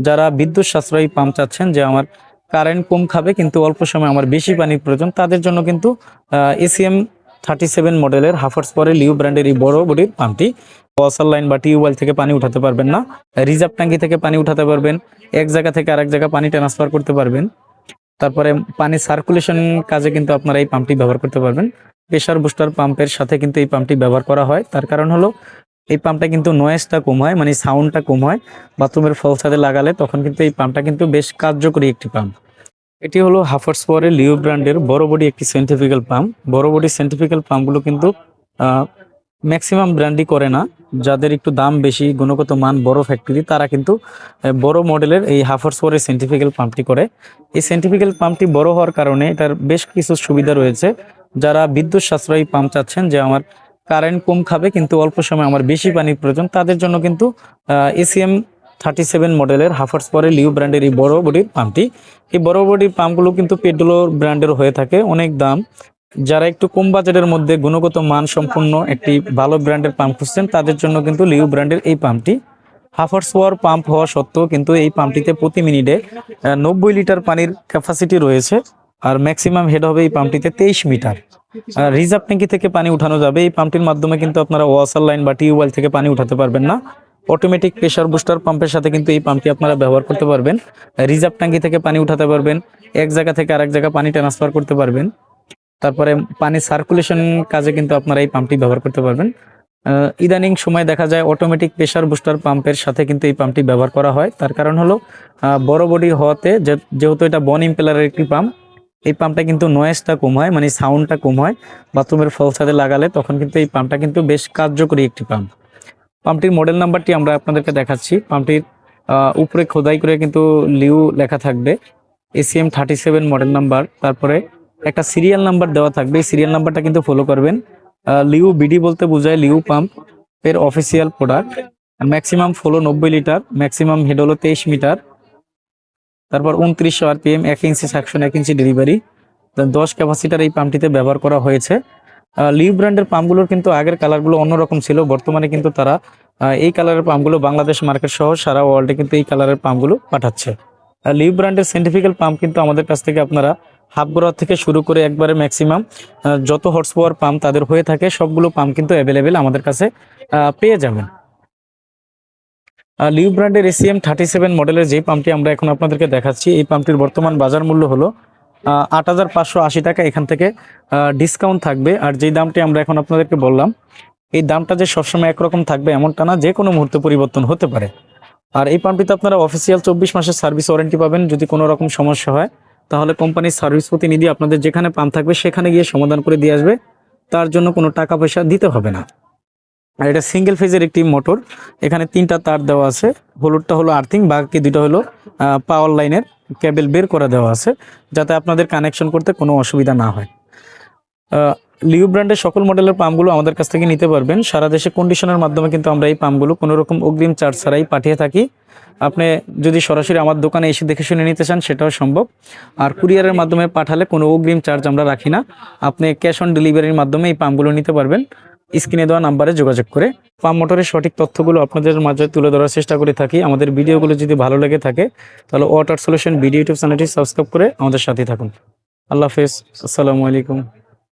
যারা বিদ্যুৎ সাশ্রয়ী পাম্প চাচ্ছেন যে আমার কারেন্ট কম খাবে কিন্তু অল্প সময় আমার বেশি পানির প্রয়োজন, তাদের জন্য কিন্তু এসিএম 37 মডেলের হাফার্স পরে লিউ ব্র্যান্ডের এই বড় বডির পাম্পটি ওয়াসার লাইন বা টিউবওয়েল থেকে পানি উঠাতে পারবেন না, রিজার্ভ ট্যাঙ্কি থেকে পানি উঠাতে পারবেন, এক জায়গা থেকে আরেক জায়গা পানি ট্রান্সফার করতে পারবেন। তারপরে পানি সার্কুলেশন কাজে কিন্তু আপনারা এই পাম্পটি ব্যবহার করতে পারবেন। প্রেসার বুস্টার পাম্পের সাথে কিন্তু এই পাম্পটি ব্যবহার করা হয়, তার কারণ হলো এই পাম্পটা কিন্তু নয়েজটা কম হয়, মানে সাউন্ডটা কম হয়। বাথরুমের ফল ছাদে লাগালে তখন কিন্তু এই পাম্পটা কিন্তু বেশ কার্যকরী একটি পাম্প। এটি হলো হাফার্স পাওয়ারের লিও ব্র্যান্ডের বড় বডি একটি সেন্ট্রিফিউগাল পাম্প। বড় বডি সেন্ট্রিফিউগাল পাম্পগুলো কিন্তু ম্যাক্সিমাম ব্র্যান্ডই করে না। যাদের একটু দাম বেশি, গুণগত মান বড় ফ্যাক্টরি, তারা কিন্তু বড় মডেলের এই হাফার্স পাওয়ারের সেন্ট্রিফিউগাল পাম্পটি করে। এই সেন্ট্রিফিউগাল পাম্পটি বড় হওয়ার কারণে এটার বেশ কিছু সুবিধা রয়েছে। যারা বিদ্যুৎ সাশ্রয়ী পাম্প চাচ্ছেন যে আমার কারেন্ট কম খাবে কিন্তু অল্প সময় আমার বেশি পানির প্রয়োজন, তাদের জন্য কিন্তু এসিএম 37 মডেলের হাফার্স পরে লিউ ব্র্যান্ডের এই বড় বডির পাম্পটি। এই বড় বডির পাম্পগুলো কিন্তু পেড্রো ব্র্যান্ডের হয়ে থাকে, অনেক দাম। যারা একটু কম বাজেটের মধ্যে গুণগত মান সম্পন্ন একটি ভালো ব্র্যান্ডের পাম্প খুঁজছেন, তাদের জন্য কিন্তু লিউ ব্র্যান্ডের এই পাম্পটি। হাফার্স পাওয়ার পাম্প হওয়া সত্ত্বেও কিন্তু এই পাম্পটিতে প্রতি মিনিটে 90 লিটার পানির ক্যাপাসিটি রয়েছে। আর ম্যাক্সিমাম হেড হবে এই পাম্পটিতে 23 মিটার। রিজার্ভ ট্যাঙ্কি থেকে পানি উঠানো যাবে। এই পাম্পটির মাধ্যমে কিন্তু আপনারা ওয়াসার লাইন বা টিউবওয়েল থেকে পানি উঠাতে পারবেন না। অটোমেটিক প্রেসার বুস্টার পাম্পের সাথে কিন্তু এই পাম্পটি আপনারা ব্যবহার করতে পারবেন। রিজার্ভ ট্যাঙ্কি থেকে পানি উঠাতে পারবেন, এক জায়গা থেকে আরেক জায়গা পানি ট্রান্সফার করতে পারবেন। তারপরে পানি সার্কুলেশন কাজে কিন্তু আপনারা এই পাম্পটি ব্যবহার করতে পারবেন। ইদানিং সময় দেখা যায় অটোমেটিক প্রেসার বুস্টার পাম্পের সাথে কিন্তু এই পাম্পটি ব্যবহার করা হয়। তার কারণ হলো বড় বডি হওয়াতে, যেহেতু এটা বন ইম্পেলারের একটি পাম্প, এই পাম্পটা কিন্তু নয়েজটা কম হয়, মানে সাউন্ডটা কম হয়। বাথরুমের ফল ছাদে লাগালে তখন কিন্তু এই পাম্পটা কিন্তু বেশ কার্যকরী একটি পাম্প। পাম্পটির মডেল নাম্বারটি আমরা আপনাদেরকে দেখাচ্ছি। পাম্পটির উপরে খোদাই করে কিন্তু লিউ লেখা থাকবে, এসিএম 37 মডেল নাম্বার। তারপরে একটা সিরিয়াল নাম্বার দেওয়া থাকবে, এই সিরিয়াল নাম্বারটা কিন্তু ফলো করবেন। লিউ বিডি বলতে বোঝায় লিউ পাম্প এর official product. Maximum follow 90 litre, maximum head হলো 23 মিটার। তারপর 2900 আরপিএম, 1 ইঞ্চি সাকশন, 1 ইঞ্চি ডেলিভারি, 10 ক্যাপাসিটার এই পাম্পটিতে ব্যবহার করা হয়েছে। লিউ ব্র্যান্ডের পাম্পগুলোর কিন্তু আগের কালারগুলো অন্যরকম ছিল, বর্তমানে কিন্তু তারা এই কালারের পাম্পগুলো বাংলাদেশ মার্কেট সহ সারা ওয়ার্ল্ডে কিন্তু এই কালারের পাম্পগুলো পাঠাচ্ছে। লিউ ব্র্যান্ডের সেন্ট্রিফিউগাল পাম্প কিন্তু আমাদের কাছ থেকে আপনারা হাফ গোড়া থেকে শুরু করে একবারে ম্যাক্সিমাম যত হর্স পাওয়ার পাম্প তাদের হয়ে থাকে, সবগুলো পাম্প কিন্তু অ্যাভেলেবেল আমাদের কাছে পেয়ে যাবেন। লিউ ব্র্যান্ডের এসিএম 37 মডেলের যে পাম্পটি আমরা এখন আপনাদেরকে দেখাচ্ছি, এই পাম্পটির বর্তমান বাজার মূল্য হলো 8,580 টাকা। এখান থেকে ডিসকাউন্ট থাকবে। আর যেই দামটি আমরা এখন আপনাদেরকে বললাম, এই দামটা যে সবসময় একরকম থাকবে এমনটা না, যে কোনো মুহূর্তে পরিবর্তন হতে পারে। আর এই পাম্পটিতে আপনারা অফিসিয়াল 24 মাসের সার্ভিস ওয়ারেন্টি পাবেন। যদি কোনো রকম সমস্যা হয় তাহলে কোম্পানির সার্ভিস প্রতিনিধি আপনাদের যেখানে পাম্প থাকবে সেখানে গিয়ে সমাধান করে দিয়ে আসবে, তার জন্য কোনো টাকা পয়সা দিতে হবে না। আর এটা সিঙ্গেল ফেজের একটি মোটর, এখানে 3টা তার দেওয়া আছে। হলুদটা হলো আর্থিং, বাকি 2টা হলো পাওয়ার লাইনের কেবল বের করে দেওয়া আছে, যাতে আপনাদের কানেকশন করতে কোনো অসুবিধা না হয়। লিউ ব্র্যান্ডের সকল মডেলের পাম্পগুলো আমাদের কাছ থেকে নিতে পারবেন। সারা দেশে কন্ডিশনের মাধ্যমে কিন্তু আমরা এই পাম্পগুলো কোনো রকম অগ্রিম চার্জ ছাড়াই পাঠিয়ে থাকি। আপনি যদি সরাসরি আমার দোকানে এসে দেখে শুনে নিতে চান সেটাও সম্ভব। আর কুরিয়ারের মাধ্যমে পাঠালে কোনো অগ্রিম চার্জ আমরা রাখি না, আপনি ক্যাশ অন ডেলিভারির মাধ্যমে এই পাম্পগুলো নিতে পারবেন স্ক্রিনে দেওয়া নাম্বারে যোগাযোগ করে। পাম্প মোটরের সঠিক তথ্যগুলো আপনাদের মাঝে তুলে ধরার চেষ্টা করে থাকি। আমাদের ভিডিওগুলো যদি ভালো লেগে থাকে তাহলে ওয়াটার সলিউশন ভিডিও ইউটিউব চ্যানেলটি সাবস্ক্রাইব করে আমাদের সাথে থাকুন। আল্লাহ হাফেজ, আসসালামু আলাইকুম।